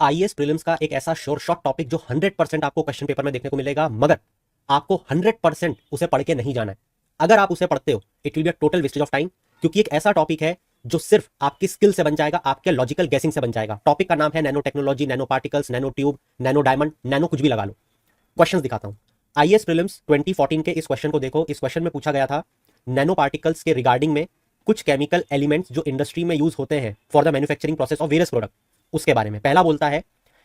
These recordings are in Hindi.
आईएएस प्रीलिम्स का एक ऐसा श्योर शॉट टॉपिक जो 100% आपको क्वेश्चन पेपर में देखने को मिलेगा, मगर आपको 100% उसे पढ़ के नहीं जाना है। अगर आप उसे पढ़ते हो it will be a total wastage of time, क्योंकि एक ऐसा टॉपिक है जो सिर्फ आपकी स्किल से बन जाएगा, आपके लॉजिकल गैसिंग से बन जाएगा। टॉपिक का नाम है nano technology, nano particles, nano tube, nano diamond, nano कुछ भी लगा लो। क्वेश्चंस दिखाता हूं। आईएएस प्रीलिम्स 2014 के इस क्वेश्चन को देखो। इस क्वेश्चन में पूछा गया था नैनो पार्टिकल्स के रिगार्डिंग में कुछ केमिकल एलिमेंट्स जो इंडस्ट्री में यूज होते हैं for the manufacturing process of various product, उसके बारे में। पहला बोलता है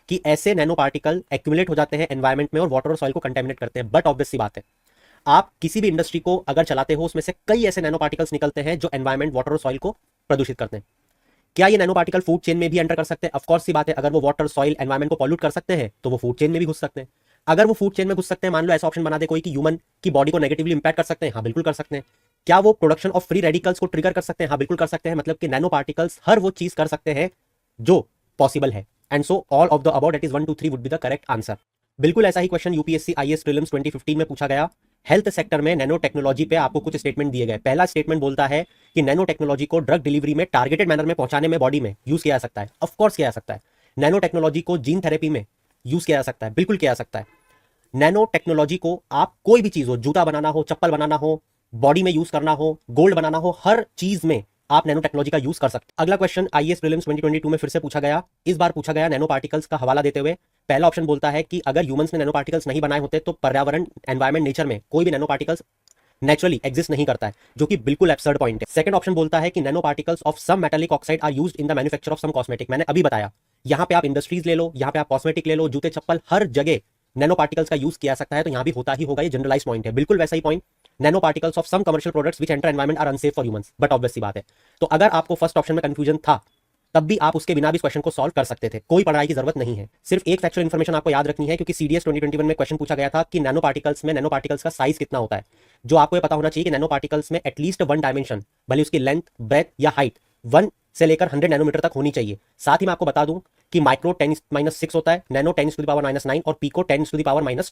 कि ऐसे नैनो पार्टिकल एक्यूमुलेट हो जाते हैं एनवायरमेंट में और वाटर और सॉइल को कंटेमिनेट करते हैं। बट ऑब्वियस सी बात है, आप किसी भी इंडस्ट्री को अगर चलाते हो उसमें से कई ऐसे नैनो पार्टिकल्स निकलते हैं जो एनवायरमेंट, वाटर और सॉइल को प्रदूषित करते हैं। क्या ये नैनो पार्टिकल फूड चेन में भी एंटर कर सकते हैं? ऑफ कोर्स सी बात है, अगर वो वाटर, सॉइल, एनवायरमेंट को पॉल्यूट कर सकते हैं तो वो फूड चेन में भी घुस सकते हैं। अगर वो फूड चेन में घुस सकते हैं, मान लो ऐसा ऑप्शन बना दे कोई कि ह्यूमन की बॉडी को नेगेटिवली इंपैक्ट कर सकते हैं, हाँ बिल्कुल कर सकते हैं। क्या वो प्रोडक्शन ऑफ फ्री रेडिकल्स को ट्रिगर कर सकते हैं? हाँ बिल्कुल कर सकते हैं। मतलब कि नैनो पार्टिकल्स हर वो चीज कर सकते हैं जो पॉसिबल है। And so all of the about that is 1 2 3 would be the correct answer. बिल्कुल ऐसा ही क्वेश्चन यूपीएससी आईएएस प्रीलिम्स 2015 में पूछा गया। हेल्थ सेक्टर में नैनो टेक्नोलॉजी पे आपको कुछ स्टेटमेंट दिए गए। पहला स्टेटमेंट बोलता है कि नैनो टेक्नोलॉजी को ड्रग डिलीवरी में टारगेटेड मैनर में पहुंचाने में बॉडी में यूज किया जा सकता है। ऑफ कोर्स किया जा सकता है। नैनो टेक्नोलॉजी को जीन थेरेपी में यूज किया जा सकता है, बिल्कुल किया जा सकता है। नैनो टेक्नोलॉजी को आप कोई भी चीज हो, जूता बनाना हो, चप्पल बनाना हो, बॉडी में यूज करना हो, गोल्ड बनाना हो, हर चीज में आप नैनो टेक्नोलॉजी का यूज कर सकते हैं। अगला क्वेश्चन आईएएस प्रीलिम्स 2022 में फिर से पूछा गया। इस बार पूछा गया नैनो पार्टिकल्स का हवाला देते हुए। पहला ऑप्शन बोलता है कि अगर ह्यूमंस ने नैनो पार्टिकल्स नहीं बनाए होते तो पर्यावरण, एनवायरमेंट, नेचर में कोई भी नैनो पार्टिकल्स नेचुरली एग्जिस्ट नहीं करता है, जो कि बिल्कुल एब्सर्ड पॉइंट है। सेकंड ऑप्शन बोलता है कि nano particles of some metallic oxide are used in the manufacture of some cosmetic. मैंने अभी बताया, यहां पे आप इंडस्ट्रीज ले लो, यहां पे आप कॉस्मेटिक ले लो, जूते चप्पल, हर जगह नैनो पार्टिकल्स का यूज किया सकता है, तो यहां भी होता ही होगा। ये जनरलाइज पॉइंट है, बिल्कुल वैसा ही point. Nano particles of some commercial products which enter environment are unsafe for humans. But obvious सी बात है, तो अगर आपको फर्स्ट ऑप्शन में कंफ्यूजन था तब भी आप उसके बिना भी इस क्वेश्चन को सॉल्व कर सकते थे, कोई पढ़ाई की जरूरत नहीं है। सिर्फ एक फैक्चुअल इन्फॉर्मेशन आपको याद रखनी है, क्योंकि सीडीएस 2021 में क्वेश्चन पूछा गया था कि नैनो पार्टिकल्स का साइज कितना होता है। जो आपको ये पता होना चाहिए कि नैनो पार्टिकल्स में एटलीस्ट 1 डायमेंशन, भले उसकी लेंथ, ब्रेथ या हाइट 1 से लेकर 100 नैनोमीटर तक होनी चाहिए। साथ ही मैं आपको बता दूं कि माइक्रो 10⁻⁶ होता है, नैनो 10⁻⁻⁹ और पीको 10⁻⁻12।